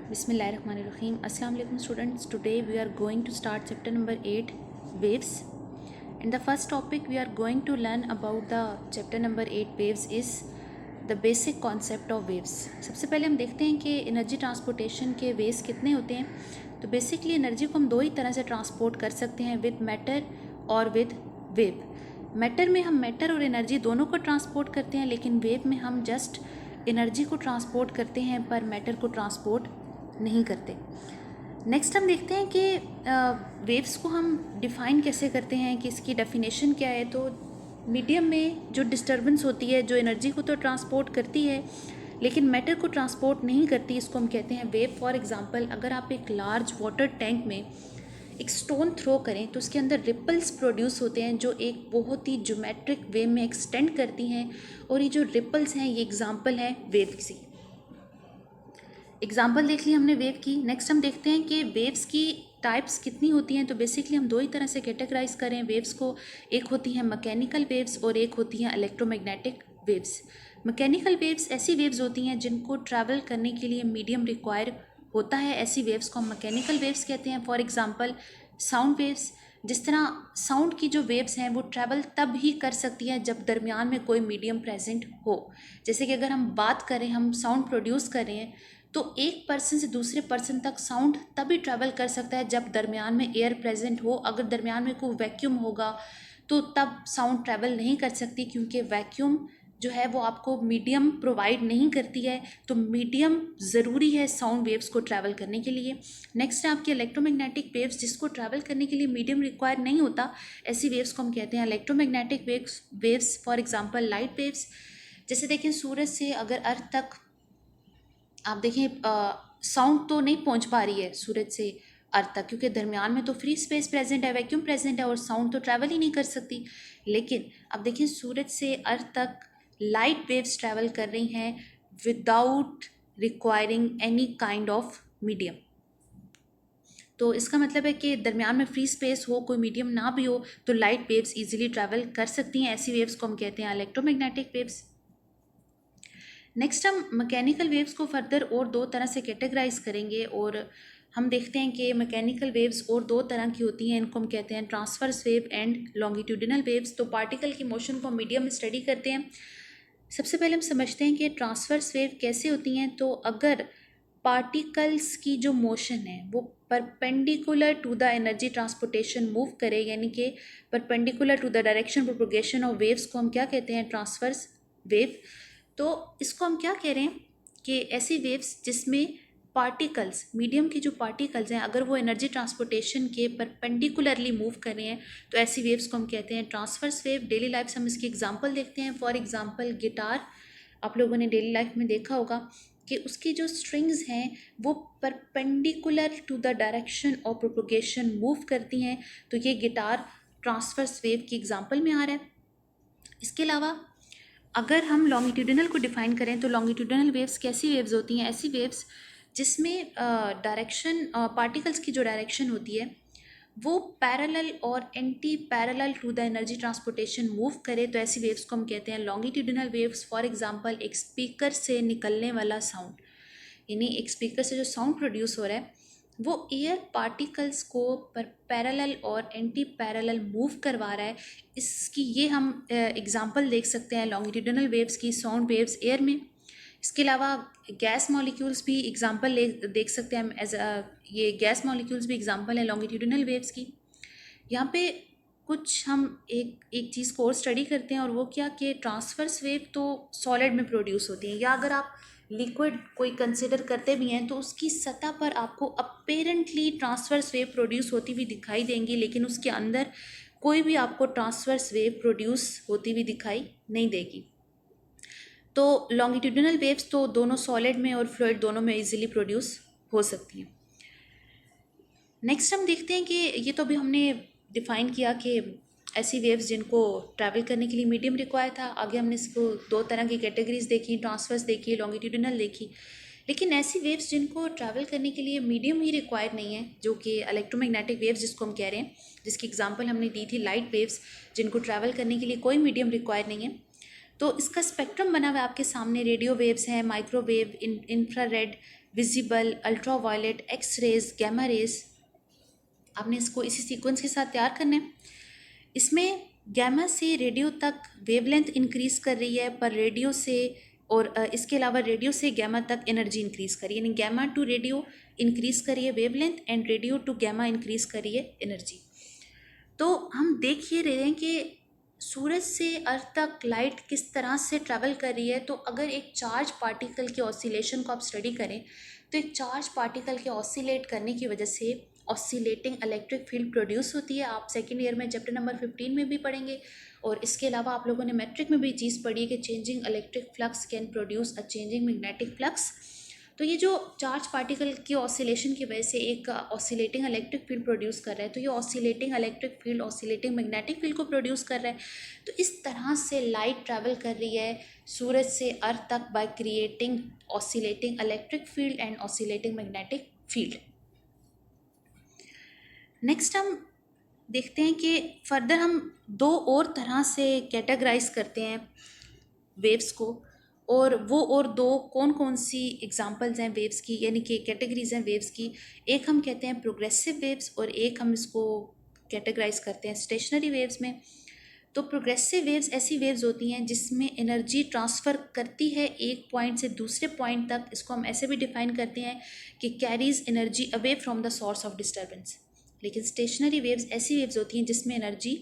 Bismillahirrahmanirrahim. Assalamu alaikum students. Today we are going to start chapter number 8, waves. In the first topic we are going to learn about the chapter number 8 waves is the basic concept of waves. सबसे पहले हम देखते हैं कि energy transportation के waves कितने होते हैं. तो बेसिकली एनर्जी को हम दो ही तरह से ट्रांसपोर्ट कर सकते हैं, विद मैटर और विद वेव. मैटर में हम मैटर और एनर्जी दोनों को ट्रांसपोर्ट करते हैं, लेकिन वेव में हम जस्ट एनर्जी को ट्रांसपोर्ट करते हैं पर मैटर को ट्रांसपोर्ट नहीं करते. नेक्स्ट हम देखते हैं कि वेव्स को हम डिफ़ाइन कैसे करते हैं, कि इसकी डेफिनेशन क्या है. तो मीडियम में जो डिस्टर्बेंस होती है, जो एनर्जी को तो ट्रांसपोर्ट करती है लेकिन मैटर को ट्रांसपोर्ट नहीं करती, इसको हम कहते हैं वेव. फॉर एग्जांपल, अगर आप एक लार्ज वाटर टैंक में एक स्टोन थ्रो करें तो उसके अंदर रिपल्स प्रोड्यूस होते हैं जो एक बहुत ही ज्योमेट्रिक वे में एक्सटेंड करती हैं, और ये जो रिपल्स हैं ये एग्जांपल है वेव की. एग्जाम्पल देख ली हमने वेव की. नेक्स्ट हम देखते हैं कि वेव्स की टाइप्स कितनी होती हैं. तो बेसिकली हम दो ही तरह से कैटेगराइज करें वेव्स को. एक होती हैं मैकेनिकल वेव्स और एक होती हैं इलेक्ट्रोमैग्नेटिक वेव्स. मैकेनिकल वेव्स ऐसी वेव्स होती हैं जिनको ट्रैवल करने के लिए मीडियम रिक्वायर होता है. ऐसी वेव्स को हम मैकेनिकल वेव्स कहते हैं. For example sound waves. जिस तरह साउंड की जो वेव्स हैं वो ट्रैवल तब ही कर सकती हैं जब दरमियान में कोई मीडियम प्रेजेंट हो. जैसे कि अगर हम बात करें, हम साउंड प्रोड्यूस कर रहे हैं, तो एक पर्सन से दूसरे पर्सन तक साउंड तभी ट्रैवल कर सकता है जब दरमियान में एयर प्रेजेंट हो. अगर दरमियान में कोई वैक्यूम होगा तो तब साउंड ट्रैवल नहीं कर सकती, क्योंकि वैक्यूम जो है वो आपको मीडियम प्रोवाइड नहीं करती है. तो मीडियम ज़रूरी है साउंड वेव्स को ट्रैवल करने के लिए. नेक्स्ट है आपकी इलेक्ट्रोमैग्नेटिक वेव्स, जिसको ट्रैवल करने के लिए मीडियम रिक्वायर नहीं होता. ऐसी वेव्स को हम कहते हैं electromagnetic waves. For example light waves. जैसे देखें, सूरज से अगर अर्थ तक आप देखें साउंड तो नहीं पहुंच पा रही है सूरज से अर्थ तक, क्योंकि दरमियान में तो फ्री स्पेस प्रेजेंट है, वैक्यूम प्रेजेंट है, और साउंड तो ट्रैवल ही नहीं कर सकती. लेकिन अब देखें, सूरज से अर्थ तक लाइट वेव्स ट्रैवल कर रही हैं without requiring any kind of medium. तो इसका मतलब है कि दरमियान में फ्री स्पेस हो, कोई मीडियम ना भी हो, तो लाइट वेव्स इजीली ट्रैवल कर सकती हैं. ऐसी वेव्स को हम कहते हैं इलेक्ट्रोमैग्नेटिक वेव्स. नेक्स्ट हम मैकेनिकल वेव्स को फर्दर और दो तरह से कैटेगराइज करेंगे, और हम देखते हैं कि मैकेनिकल वेव्स और दो तरह की होती हैं. इनको हम कहते हैं transverse wave and longitudinal waves. तो पार्टिकल की मोशन को मीडियम में स्टडी करते हैं. सबसे पहले हम समझते हैं कि ट्रांसवर्स वेव कैसे होती हैं. तो अगर पार्टिकल्स की जो मोशन है वो perpendicular to the energy transportation move करे, यानी कि perpendicular to the direction propagation of waves, को हम क्या कहते हैं, ट्रांसवर्स वेव. तो इसको हम क्या कह रहे हैं कि ऐसी वेव्स जिसमें पार्टिकल्स, मीडियम की जो पार्टिकल्स हैं, अगर वो एनर्जी ट्रांसपोर्टेशन के परपेंडिकुलरली मूव कर रहे हैं, तो ऐसी वेव्स को हम कहते हैं ट्रांसवर्स वेव. डेली लाइफ से हम इसकी एग्जांपल देखते हैं. फॉर एग्जांपल गिटार, आप लोगों ने डेली लाइफ में देखा होगा कि उसकी जो स्ट्रिंग्स हैं वो perpendicular to the direction of propagation move करती हैं. तो ये गिटार ट्रांसवर्स वेव की एग्जांपल में आ रहा है. इसके अलावा अगर हम लॉन्गिट्यूडिनल को डिफाइन करें, तो लॉन्गिट्यूडिनल वेव्स कैसी वेव्स होती हैं, ऐसी वेव्स जिसमें डायरेक्शन, पार्टिकल्स की जो डायरेक्शन होती है वो पैरेलल और anti parallel to the energy transportation move करे. तो ऐसी वेव्स को हम कहते हैं लॉन्गिट्यूडिनल वेव्स. फॉर एग्जांपल एक स्पीकर से निकलने वाला साउंड, यानी एक स्पीकर से जो साउंड प्रोड्यूस हो रहा है वो एयर पार्टिकल्स को पर पैरेलल और एंटी पैरेलल मूव करवा रहा है. इसकी ये हम एग्जांपल देख सकते हैं लॉन्गिट्यूडिनल वेव्स की, साउंड वेव्स एयर में. इसके अलावा गैस मॉलिक्यूल्स भी एग्जांपल देख सकते हैं हम, एज ये गैस मॉलिक्यूल्स भी एग्जांपल है लॉन्गिट्यूडिनल वेव्स की. यहाँ पे कुछ हम एक चीज़ को और स्टडी करते हैं, और वो क्या कि ट्रांसवर्स वेव तो सॉलिड में प्रोड्यूस होती हैं, या अगर आप लिक्विड कोई कंसिडर करते भी हैं तो उसकी सतह पर आपको अपेरेंटली ट्रांसवर्स वेव प्रोड्यूस होती हुई दिखाई देंगी, लेकिन उसके अंदर कोई भी आपको ट्रांसवर्स वेव प्रोड्यूस होती हुई दिखाई नहीं देगी. तो लॉन्गिट्यूडिनल वेव्स तो दोनों सॉलिड में और फ्लूइड दोनों में इजीली प्रोड्यूस हो सकती हैं. नेक्स्ट हम देखते हैं कि ये तो अभी हमने डिफ़ाइन किया कि ऐसी वेव्स जिनको ट्रैवल करने के लिए मीडियम रिक्वायर था. आगे हमने इसको दो तरह की कैटेगरीज देखी, ट्रांसवर्स देखी, लॉन्गिट्यूडिनल देखी. लेकिन ऐसी वेव्स जिनको ट्रैवल करने के लिए मीडियम ही रिक्वायर नहीं है, जो कि इलेक्ट्रोमैग्नेटिक वेव्स जिसको हम कह रहे हैं, जिसकी एग्जांपल हमने दी थी लाइट वेव्स, जिनको ट्रैवल करने के लिए कोई मीडियम रिक्वायर नहीं है. तो इसका स्पेक्ट्रम बना हुआ है आपके सामने. रेडियो वेव्स हैं, microwave, infrared, visible, ultra violet, X rays, gamma rays. आपने इसको इसी सीक्वेंस के साथ तैयार करना है। इसमें गैमा से रेडियो तक वेवलेंथ इंक्रीज़ कर रही है, पर रेडियो से और इसके अलावा रेडियो से गैमा तक एनर्जी इंक्रीज़ करी, यानी गैमा टू रेडियो इंक्रीज़ करी है wavelength and radio to gamma increase करी है एनर्जी। तो हम देख ये रहे हैं कि सूरज से अर्थ तक लाइट किस तरह से ट्रैवल कर रही है। तो अगर एक चार्ज पार्टिकल के ऑसिलेशन को आप स्टडी करें तो एक चार्ज पार्टिकल के ऑसिलेट करने की वजह से ऑसिलेटिंग इलेक्ट्रिक फील्ड प्रोड्यूस होती है। आप सेकेंड ईयर में चैप्टर नंबर 15 में भी पढ़ेंगे, और इसके अलावा आप लोगों ने मैट्रिक में भी चीज़ पढ़ी है कि changing electric flux can produce a changing magnetic flux. तो ये जो चार्ज पार्टिकल की ऑसिलेशन की वजह से एक ऑसिलेटिंग इलेक्ट्रिक फील्ड प्रोड्यूस कर रहा है, तो ये oscillating electric field oscillating magnetic field को प्रोड्यूस कर रहा है। तो इस तरह से लाइट ट्रैवल कर रही है सूरज से अर्थ तक by creating oscillating electric field and oscillating magnetic field. Next हम देखते हैं कि फर्दर हम दो और तरह से कैटेगराइज करते हैं वेव्स को, और वो और दो कौन कौन सी एग्जांपल्स हैं वेव्स की, यानी कि कैटेगरीज हैं वेव्स की। एक हम कहते हैं प्रोग्रेसिव वेव्स और एक हम इसको कैटेगराइज करते हैं स्टेशनरी वेव्स में। तो प्रोग्रेसिव वेव्स ऐसी वेव्स होती हैं जिसमें एनर्जी ट्रांसफ़र करती है एक पॉइंट से दूसरे पॉइंट तक। इसको हम ऐसे भी डिफाइन करते हैं कि carries energy away from the source of disturbance. लेकिन स्टेशनरी वेव्स ऐसी वेव्स होती हैं जिसमें एनर्जी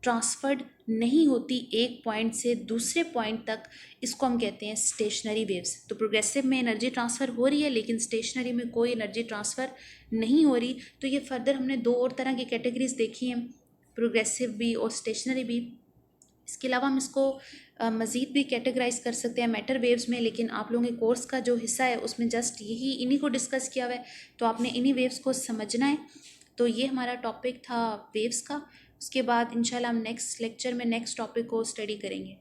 ट्रांसफर्ड नहीं होती एक पॉइंट से दूसरे पॉइंट तक, इसको हम कहते हैं स्टेशनरी वेव्स। तो प्रोग्रेसिव में एनर्जी ट्रांसफ़र हो रही है लेकिन स्टेशनरी में कोई एनर्जी ट्रांसफ़र नहीं हो रही। तो ये फर्दर हमने दो और तरह की कैटेगरीज देखी हैं, प्रोग्रेसिव भी और स्टेशनरी भी। इसके अलावा हम इसको मज़ीद भी कैटेगराइज कर सकते हैं मैटर वेव्स में, लेकिन आप लोगों के कोर्स का जो हिस्सा है उसमें जस्ट यही इन्हीं को डिस्कस किया हुआ है, तो आपने इन्हीं वेव्स को समझना है। तो ये हमारा टॉपिक था वेव्स का। उसके बाद इंशाल्लाह हम नेक्स्ट लेक्चर में नेक्स्ट टॉपिक को स्टडी करेंगे।